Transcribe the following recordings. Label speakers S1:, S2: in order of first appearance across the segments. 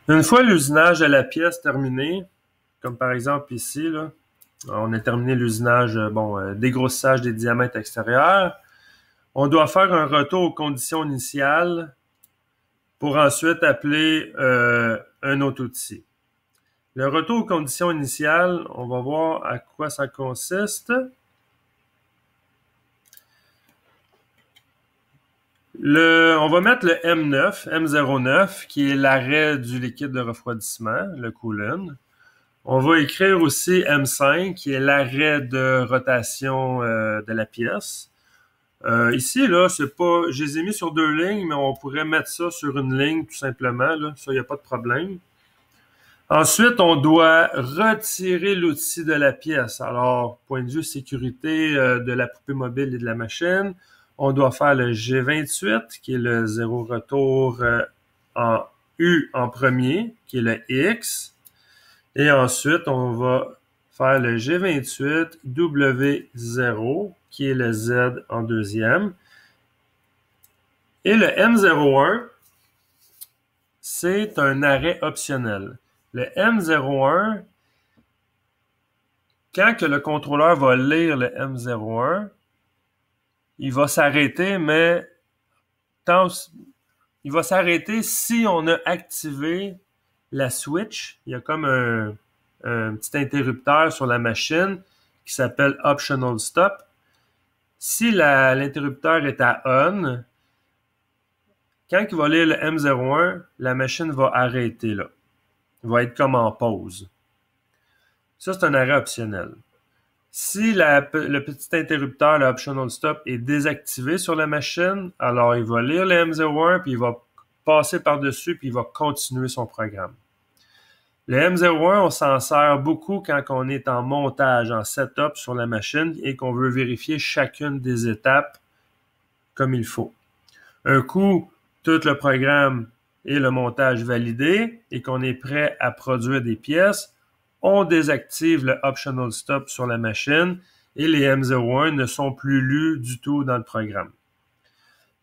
S1: Une fois l'usinage de la pièce terminé, comme par exemple ici, là, on a terminé l'usinage, dégrossissage des diamètres extérieurs, on doit faire un retour aux conditions initiales pour ensuite appeler un autre outil. Le retour aux conditions initiales, on va voir à quoi ça consiste. On va mettre le M09, qui est l'arrêt du liquide de refroidissement, le coolant. On va écrire aussi M5, qui est l'arrêt de rotation de la pièce. Ici, là, c'est pas. Je les ai mis sur deux lignes, mais on pourrait mettre ça sur une ligne tout simplement. Là. Ça, il n'y a pas de problème. Ensuite, on doit retirer l'outil de la pièce. Alors, point de vue sécurité de la poupée mobile et de la machine, on doit faire le G28, qui est le zéro retour en U en premier, qui est le X. Et ensuite, on va faire le G28 W0, qui est le Z en deuxième. Et le M01, c'est un arrêt optionnel. Le M01, quand que le contrôleur va lire le M01, il va s'arrêter, mais il va s'arrêter si on a activé la switch. Il y a comme un petit interrupteur sur la machine qui s'appelle Optional Stop. Si l'interrupteur est à on, quand il va lire le M01, la machine va arrêter là. Il va être comme en pause. Ça, c'est un arrêt optionnel. Si le petit interrupteur, le Optional Stop, est désactivé sur la machine, alors il va lire le M01, puis il va passer par-dessus, puis il va continuer son programme. Le M01, on s'en sert beaucoup quand on est en montage, en setup sur la machine et qu'on veut vérifier chacune des étapes comme il faut. Un coup, tout le programme et le montage validé et qu'on est prêt à produire des pièces, on désactive le Optional Stop sur la machine et les M01 ne sont plus lus du tout dans le programme.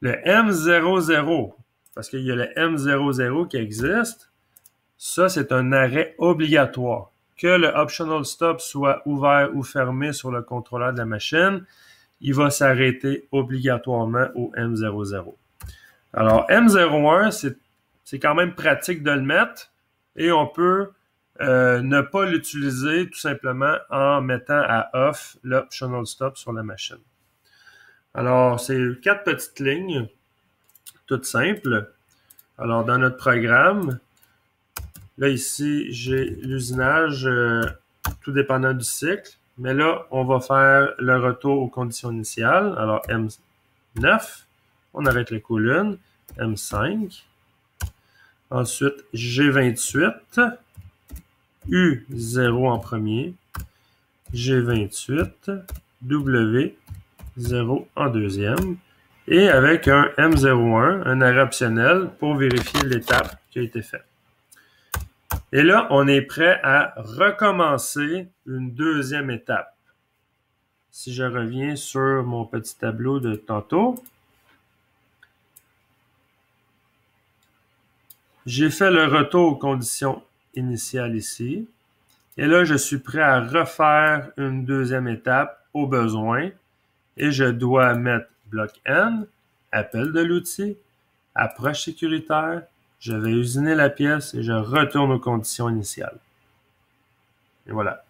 S1: Le M00, parce qu'il y a le M00 qui existe, ça c'est un arrêt obligatoire. Que le Optional Stop soit ouvert ou fermé sur le contrôleur de la machine, il va s'arrêter obligatoirement au M00. Alors, M01, c'est quand même pratique de le mettre et on peut ne pas l'utiliser tout simplement en mettant à off l'Optional Stop sur la machine. Alors, c'est 4 petites lignes, toutes simples. Alors, dans notre programme, là ici, j'ai l'usinage tout dépendant du cycle. Mais là, on va faire le retour aux conditions initiales. Alors, M9, on arrête les colonnes. M5. Ensuite, G28. U0 en premier. G28. W0 en deuxième. Et avec un M01, un arrêt optionnel pour vérifier l'étape qui a été faite. Et là, on est prêt à recommencer une deuxième étape. Si je reviens sur mon petit tableau de tantôt, j'ai fait le retour aux conditions initiales ici. Et là, je suis prêt à refaire une deuxième étape au besoin. Et je dois mettre bloc N, appel de l'outil, approche sécuritaire, je vais usiner la pièce et je retourne aux conditions initiales. Et voilà.